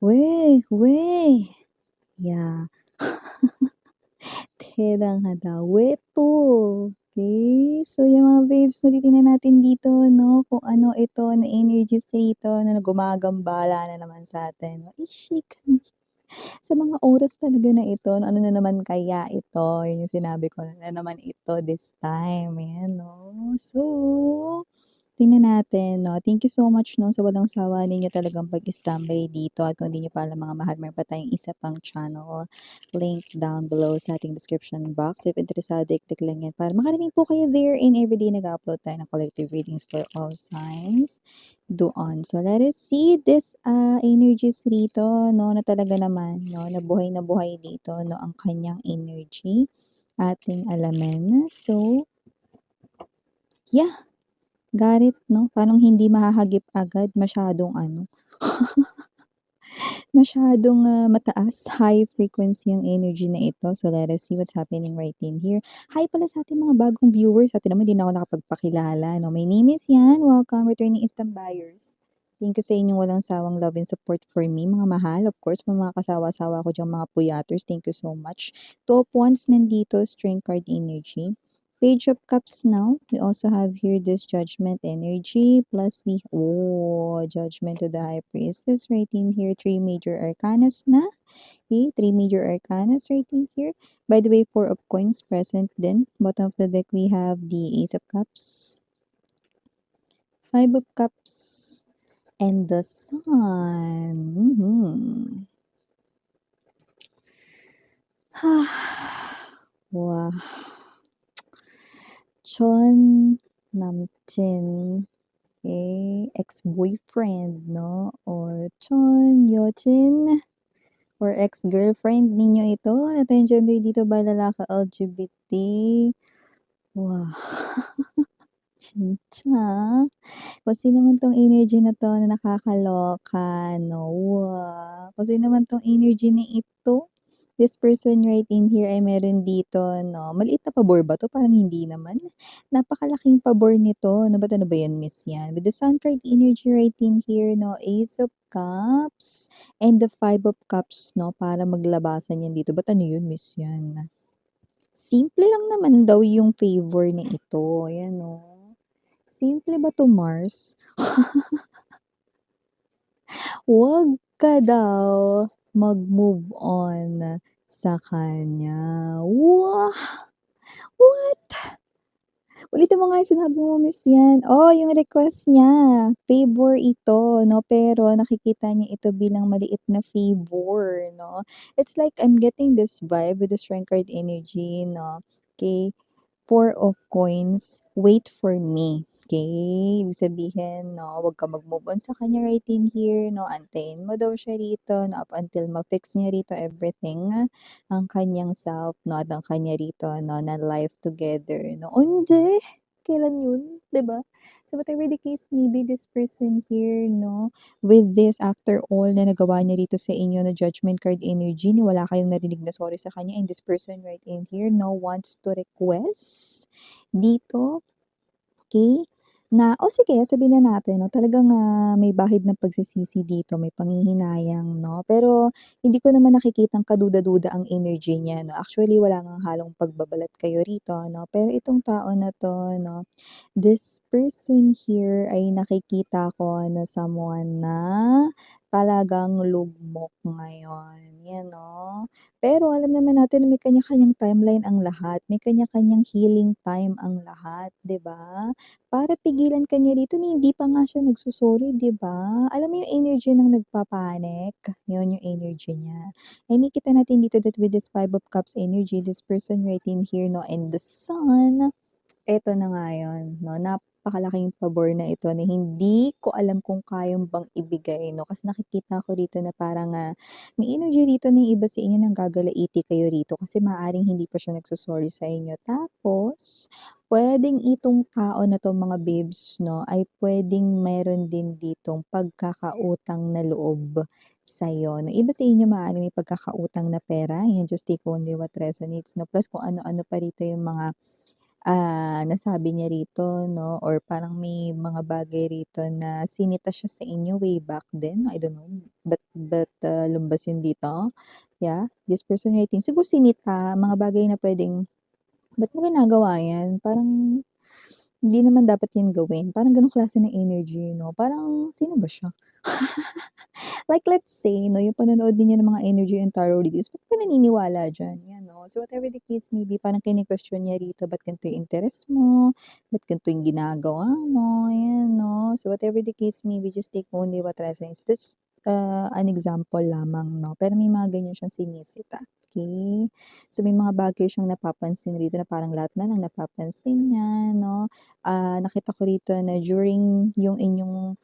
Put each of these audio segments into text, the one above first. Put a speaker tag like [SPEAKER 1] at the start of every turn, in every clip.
[SPEAKER 1] 왜? 야, 대단하다. 왜 또? Okay, so yung mga babes na titingnan natin dito 'no, kung ano ito na energies rito na gumagambala na naman sa'tin 'no. Ishik, sa mga oras talaga na ito, ano na naman kaya ito? Yun yung sinabi ko na naman ito this time, ayan 'no. So, tingnan natin 'no. Thank you so much 'no, sa walang sawa ninyo talagang pag-standby dito at kung di niyo pa alam mga mahal, meron pa tayong isa pang channel, link down below sa ating description box. If interesado, i-click lang yan para makarating po kayo there and everyday nag-upload tayo ng collective readings for all signs doon. So, let us see this energies rito 'no, na talaga naman 'no, na buhay dito 'no, ang kanyang energy, ating alamin. So, yeah. Got it 'no, parang hindi mahahagip agad, masyadong ano, masyadong, mataas, high frequency ang energy na ito. So, let us see what's happening right in here. Hi pala sa ating mga bagong viewers, at naman hindi na ako nakapagpakilala 'no. My name is Yan, welcome returning instant buyers. Thank you sa inyong walang sawang love and support for me, mga mahal. Of course, mga kasawa-sawa ko diyang mga puyaters, thank you so much. Two of Wands nandito, Strength card energy. Page of Cups now. We also have here this Judgment energy. Plus Judgment to the High Priestess right in here. Three major arcanas na. Okay, three major arcanas right in here. By the way, Four of Coins present then. Bottom of the deck, we have the Ace of Cups, Five of Cups, and the Sun. Wow. Chon 남친, ex-boyfriend, no? Or chon 여친, or ex-girlfriend ninyo ito. Attention dito ba lalaki LGBT? Wow. 진짜. Kung sino man 'tong energy na 'to na nakakaloka 'no, wow. Kung sino man 'tong energy na ito, this person right in here ay meron dito 'no, maliit na pabor ba 'to? Parang hindi naman. Napakalaking pabor nito. Ano ba 'yan, Miss yan? With the Sun card energy right in here 'no, Ace of Cups and the Five of Cups 'no, para maglabasan 'yan dito. Ba't ano 'yun, Miss yan? Simple lang naman daw yung favor na ito, ayan 'no. Simple ba 'to, Mars? Huwag ka daw mag-move on sa kanya. Wah! What? Ulitin mo nga yung sinabi mo, Miss Yan. Oh, yung request niya, favor ito 'no, pero nakikita niya ito bilang maliit na favor 'no. It's like I'm getting this vibe with the Strength card energy 'no, okey. Four of Coins, wait for me. Okay? Ibig sabihin 'no, wag kang mag-move on sa kanya right in here 'no, antayin mo daw siya rito 'no, up until ma-fix niya rito everything, ang kanyang self 'no, at ang kanya rito 'no, na life together 'no. Hindi, kailan yun, 'di ba? So whatever the case may be, this person here 'no, with this, after all na nagawa niya rito sa inyo na Judgment card energy, ni wala kayong narinig na sorry sa kanya, and this person right in here no wants to request dito, okay, na o sige sabihin na natin 'no, talagang, may bahid ng pagsisisi dito, may panghihinayang 'no, pero hindi ko naman nakikitang kaduda-duda ang energy niya 'no. Actually wala ngang halong pagbabalat kayo rito 'no, pero itong tao na 'to 'no, this person here ay nakikita ko na someone na talagang lugmok ngayon, 'yan 'no. Pero alam naman natin na may kanya-kanyang timeline ang lahat, may kanya-kanyang healing time ang lahat, 'di ba? Para pigilan ka niya rito ni hindi pa nga siya nagso-sorry, 'di ba? Alam mo yung energy ng nagpa-panic, yun yung energy niya. Ay nakikita natin dito that with this Five of Cups energy, this person right in here 'no, and the Sun, eto na nga yun 'no, napakalaking pabor na ito na hindi ko alam kung kayang bang ibigay 'no, kasi nakikita ko rito na parang, may energy rito na yung iba sa inyo nanggagalaiti kayo rito kasi maaaring hindi pa siya nagso-sorry sa inyo. Tapos puwedeng itong tao na 'to mga babes 'no, ay puwedeng meron din ditong pagkakautang na loob sa'yo 'no. Iba sa inyo maaaring may pagkakautang na pera, yan just take only what resonates 'no, plus kung ano-ano pa rito yung mga nasabi niya rito 'no or parang may mga bagay rito na sinita siya sa inyo way back then, I don't know, ba't lumbas yun dito? Yeah, this person writing siguro sinita, mga bagay na puwedeng, "Ba't mo ginagawa yan?" Parang hindi naman dapat yan gawin, parang gano'ng klase ng energy 'no, parang sino ba siya? Like let's say 'no, yung panonood ninyo ng mga energy and tarot readings, ba't ka naniniwala diyan, 'yan 'no. So whatever the case may be, parang kine-question niya rito, ba't ganito yung interes mo, ba't ganito yung ginagawa mo, 'yan 'no. So whatever the case may be, just take only what resonates. That's, an example lamang 'no, pero may mga ganyan siyang sinisita, okey. So may mga bagay siyang napapansin rito na parang lahat na lang napapansin niya 'no. Nakita ko rito na during yung inyong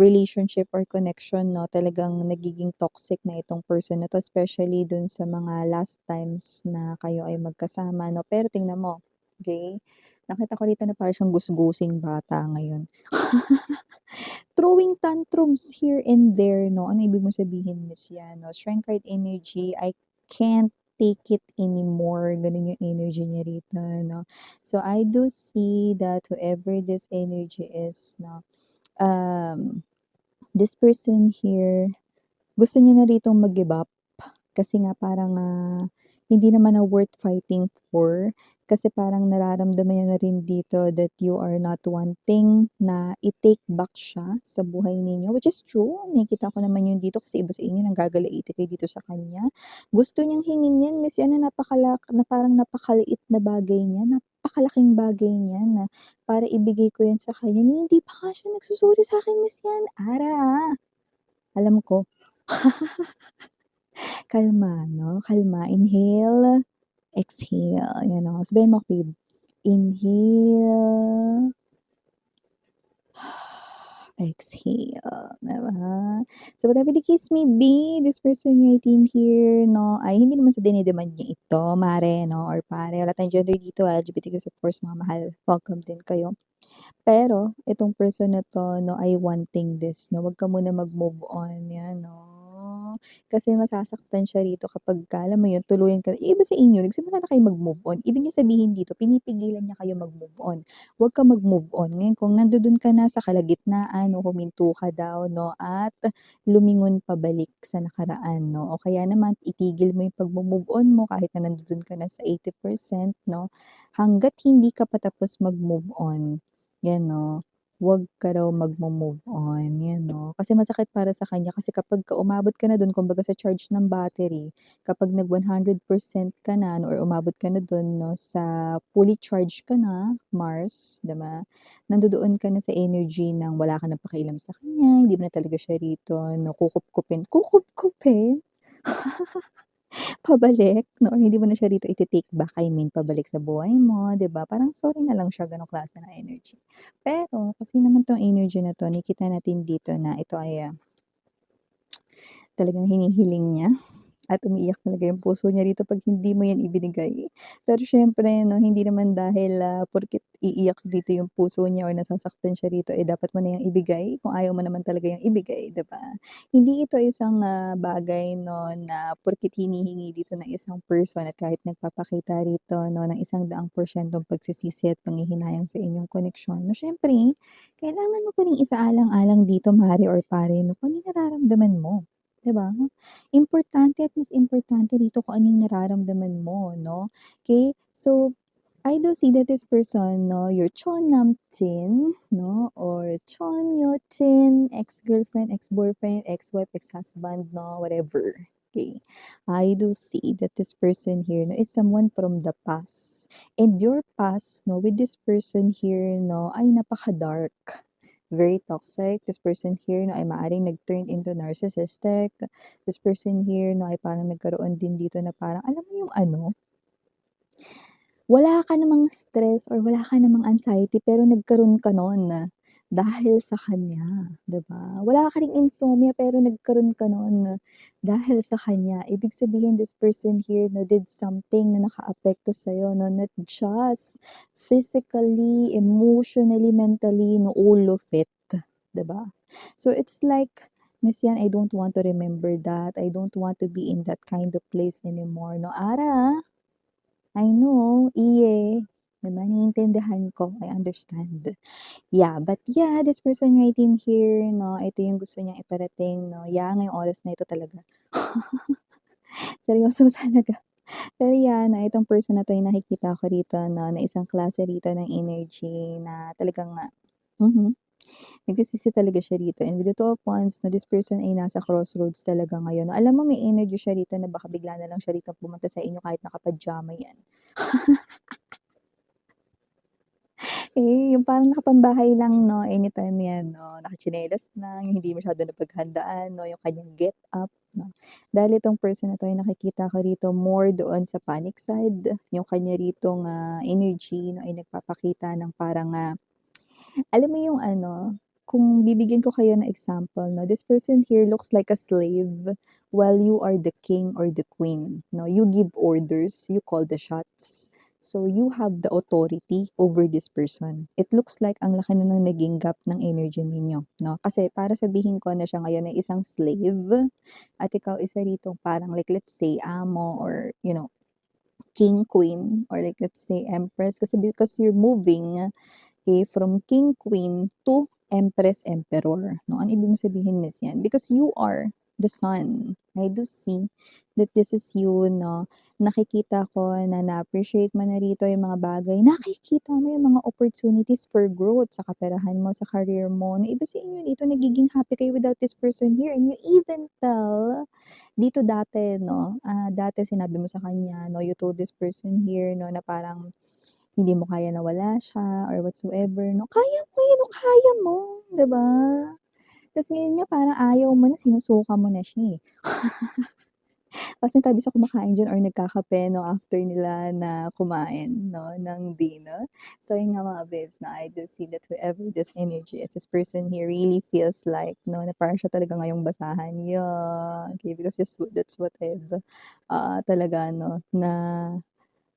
[SPEAKER 1] relationship or connection 'no, talagang nagiging toxic na itong person na 'to, especially dun sa mga last times na kayo ay magkasama 'no. Pero tingnan mo, okey, nakita ko rito na para siyang gusgusing bata ngayon. Throwing tantrums here and there 'no. Ano ibig mong sabihin, Miss Yan 'no? Strength card energy, I can't take it anymore, gano'n yung energy niya rito 'no. So I do see that whoever this energy is 'no, um this person here, gusto niya na ritong mag-give up kasi nga parang, hindi naman na worth fighting for. Kasi parang nararamdaman niya na rin dito that you are not wanting na i-take back siya sa buhay ninyo, which is true. Nakikita ko naman yun dito kasi iba sa inyo nanggagalaiti kayo dito sa kanya. Gusto niyang hingin yan, Miss Yan, na parang napakaliit na bagay niya, napakalaking bagay niya na para ibigay ko yan sa kanya, ni hindi pa nga siya nagsusuri sa'kin, Miss Yan. Alam ko. Kalma 'no, kalma. Inhale, exhale, 'yan o. Sabihin mo, babe, inhale, exhale, 'di ba? So whatever the case may be, this person writing here 'no, ay hindi naman sa dine-demand niya ito, mare 'no or pare. Wala tayong gender dito, LGBTQ of course, mga mahal, welcome din kayo. Pero itong person na 'to 'no, ay wanting this 'no, wag ka muna mag-move on, 'yan 'no. Kasi masasaktan siya rito kapagka alam mo 'yun, tuluyan ka yung iba sa inyo nagsimula na kayong mag-move on, ibig niya sabihin dito pinipigilan niya kayo mag-move on. Wag kang mag-move on. Ngayon kung nandodo'n ka na sa kalagitnaan o huminto ka daw 'no, at lumingon pabalik sa nakaraan 'no, o kaya naman itigil mo yung pagmo-move on mo kahit na nandodo'n ka na sa 80% 'no, hangga't hindi ka pa tapos mag-move on. 'Yan 'no, huwag ka raw magmo-move on, 'yan 'no. Kasi masakit para sa kanya kasi kapagka umabot ka na dun kumbaga sa charge ng battery, kapag nag 100% ka na or umabot ka na dun 'no sa fully charged ka na, Mars, 'di ba? Nandodoon ka na sa energy ng wala ka ng pakialam sa kanya, hindi mo na talaga siya rito 'no kukupkupin? Pabalik 'no or hindi mo na siya rito ite-take back, I mean pabalik sa buhay mo, 'di ba? Parang sorry na lang siya, gano'ng klase ng energy. Pero kasi naman 'tong energy na 'to nakikita natin dito na ito ay, talagang hinihiling niya at umiiyak talaga yung puso niya rito 'pag hindi mo yan ibinigay. Pero siyempre 'no, hindi naman dahil, porket iiyak dito yung puso niya or nasasaktan siya rito, eh, dapat mo na yang ibigay kung ayaw mo naman talaga yang ibigay, 'di ba? Hindi ito isang, bagay 'no, na porket hinihingi dito ng isang person at kahit nagpapakita rito 'no, ng 100% pagsisisi at panghihinayang sa inyong koneksyon 'no, siyempre kailangan mo pa ring isaalang-alang dito mare or pare 'no, kung ano yung nararamdaman mo, 'di ba? Importante at mas importante rito kung ano yung nararamdaman mo 'no, okey? So, I do see that this person 'no, your Chon Namtin 'no, or Chon Yotin, ex-girlfriend, ex-boyfriend, ex-wife, ex-husband 'no, whatever, okey. I do see that this person here 'no, is someone from the past. And your past 'no, with this person here 'no, ay napaka-dark, very toxic. This person here 'no, ay maaaring nag-turn into narcissistic. This person here 'no, ay parang nagkaroon din dito na parang alam mo yung ano, wala ka namang stress or wala ka namang anxiety pero nagkaroon ka nun dahil sa kanya, 'di ba? Wala ka ring insomnia pero nagkaroon ka nun dahil sa kanya. Ibig sabihin this person here 'no, did something na nakaapekto sa'yo 'no, not just physically, emotionally, mentally, no, all of it, 'di ba? So it's like, Miss Yan, I don't want to remember that. I don't want to be in that kind of place anymore 'no. Ara, I know, iye. 'di ba, naiintindihan ko, I understand. Yeah, but yeah, this person right in here 'no, ito yung gusto niyang iparating 'no, yeah, ngayong oras na ito talaga. Seryoso talaga. Pero yan 'no, itong person na 'to yung nakikita ko rito 'no, na isang klase rito ng energy na talagang mhm, nagsisisi talaga siya rito and with the two of wands 'no, this person ay nasa crossroads talaga ngayon. Alam mo may energy siya rito na baka bigla na lang siya rito pumunta sa inyo kahit naka-pajama yan. Yung parang nakapambahay lang 'no, anytime 'yan 'no, nakatsinelas lang, yung hindi masyado napaghandaan 'no, yung kanyang get up 'no. Dahil itong person na 'to ay nakikita ko rito more doon sa panic side, yung kanya ritong, energy 'no, ay nagpapakita ng parang, alam mo yung ano, kung bibigyan ko kayo ng example 'no, this person here looks like a slave while you are the king or the queen 'no. You give orders, you call the shots. So, you have the authority over this person. It looks like ang laki na ng naging gap ng energy ninyo 'no. Kasi para sabihin ko na siya ngayon ay isang slave at ikaw isa ritong parang like let's say amo or king, queen or like let's say empress kasi because you're moving. Okay, from king, queen to empress, emperor, 'no? Ano ibig mong sabihin, miss, yan? Because you are the sun. I do see that this is you, 'no? Nakikita ko na na-appreciate mo na rito yung mga bagay. Nakikita mo yung mga opportunities for growth sa kaperahan mo, sa career mo, na ibig sabihin nyo dito nagiging happy kayo without this person here and you even tell dito dati 'no, dati sinabi mo sa kanya 'no, you told this person here 'no, na parang hindi mo kaya na wala siya or whatsoever 'no, kaya mo 'yun 'no, kaya mo, 'di ba? Tas ngayon nga parang ayaw mo na, sinusuka mo na siya, eh. Kasi tabi sa kumakain diyan or nagkakape 'no, after nila na kumain 'no, ng dinner. So yun nga mga babes 'no, I do see that whoever this energy is, this person here really feels like 'no, na parang siya talaga ngayong basahan, yeah. Okay, because that's what I've, talaga 'no, na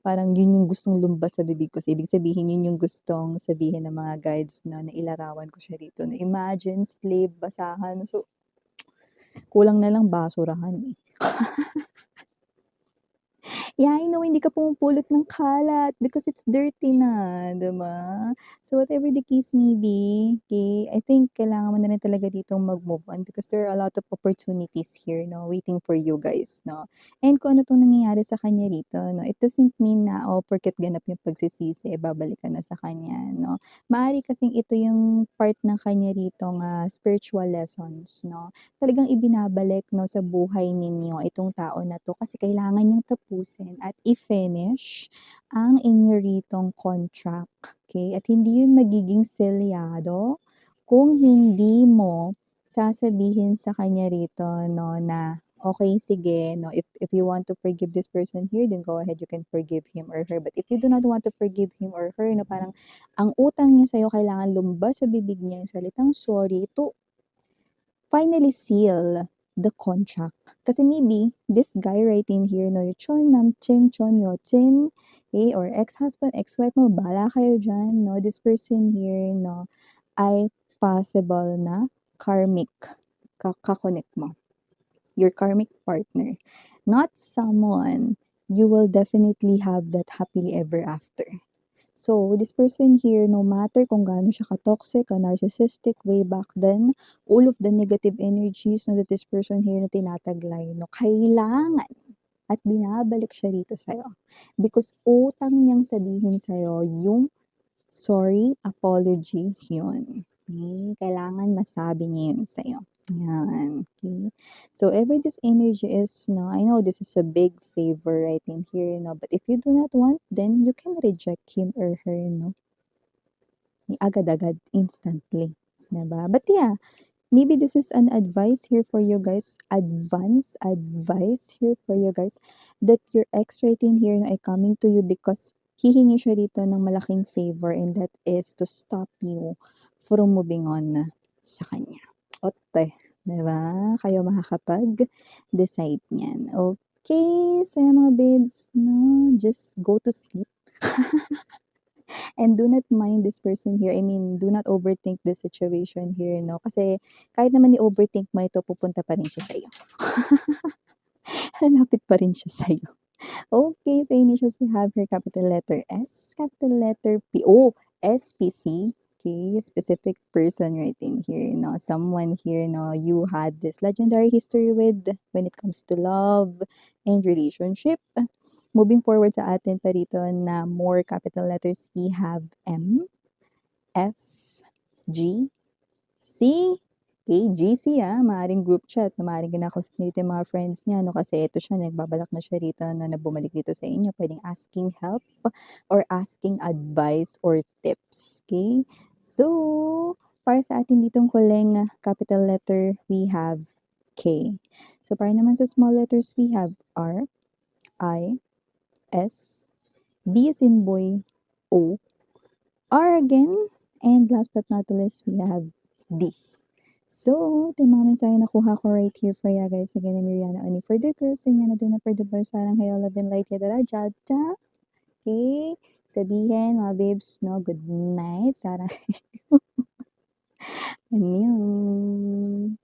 [SPEAKER 1] parang yun yung gustong lumabas sa bibig ko. So, ibig sabihin yun yung gustong sabihin ng mga guides 'no, na ilarawan ko siya rito na imagine slave, basahan, so kulang na lang basurahan, eh. Yeah, I know hindi ka pumupulot ng kalat because it's dirty na, 'di ba? So, whatever the case may be, okay, I think kailangan mo na rin talaga ditong mag-move on because there are a lot of opportunities here 'no, waiting for you guys 'no. And kung ano 'tong nangyayari sa kanya rito 'no, it doesn't mean na, porket ganap yung pagsisisi, babalik ka na sa kanya 'no. Maaari kasing ito yung part ng kanya ritong, spiritual lessons 'no. Talagang ibinabalik 'no, sa buhay ninyo itong tao na 'to kasi kailangan niyang tapusin at i-finish ang inyo ritong contract, okay? At hindi yun magiging selyado kung hindi mo sasabihin sa kanya rito 'no, na, "Okey, sige 'no, if you want to forgive this person here, then go ahead, you can forgive him or her. But if you do not want to forgive him or her 'no, parang ang utang niya sa'yo kailangan lumabas sa bibig niya yung salitang sorry to finally seal the contract. Kasi maybe this guy right in here 'no, yung Chon Namchen Chon Yotsin, or ex-husband, ex-wife mo, bahala kayo diyan 'no. This person here 'no, ay possible na karmic ka-connect mo, your karmic partner. Not someone you will definitely have that happily ever after. So, this person here, no matter kung gaano siya ka-toxic, ka-narcissistic way back then, all of the negative energies no, that this person here na tinataglay, no, kailangan at binabalik siya rito sa'yo. Because utang niyang sabihin sa'yo yung sorry, apology, yun. Okay? Kailangan masabi niya yun sa'yo. Yan. Okay? So, ever this energy is, no, I know this is a big favor right in here, no, but if you do not want, then you can reject him or her, no, agad-agad, instantly. Diba? But yeah, maybe this is an advice here for you guys, advance advice here for you guys, that your ex right in here na ay coming to you because hihingi siya dito ng malaking favor and that is to stop you from moving on sa kanya. Ote, 'di ba? Kayo makakapag-decide niyan. Okay, so yan mga babes, no, just go to sleep. And do not mind this person here. I mean, do not overthink the situation here, no? Kasi kahit naman i-overthink mo ito, pupunta pa rin siya sa'yo. Lalapit pa rin siya sa'yo. Okay, sa initials we have her capital letter S, capital letter P. Oh, SPC. Okay, specific person right in here. No, someone here. No, you had this legendary history with when it comes to love and relationship. Moving forward sa atin pa rito na more capital letters, we have M, F, G, C, okay, GC maaaring group chat na maaaring kinakausap niyo dito yung mga friends niya 'no, kasi eto siya nagbabalak na siya rito 'no, na bumalik dito sa inyo, puwedeng asking help or asking advice or tips, okay. So, para sa atin ditong huling capital letter, we have K. So, para naman sa small letters, we have R, I, S, B as in boy, O, R again, and last but not the least, we have D. So, ito yung mga mensahe nakuha ko right here for you guys. Again, I'm Miriana, only for the girls, and yan na doon na for the boys. Sarang hayo, love and light, yadara, jata. Okay? Sabihin, mga babes, no, good night. Sarang, annyeong.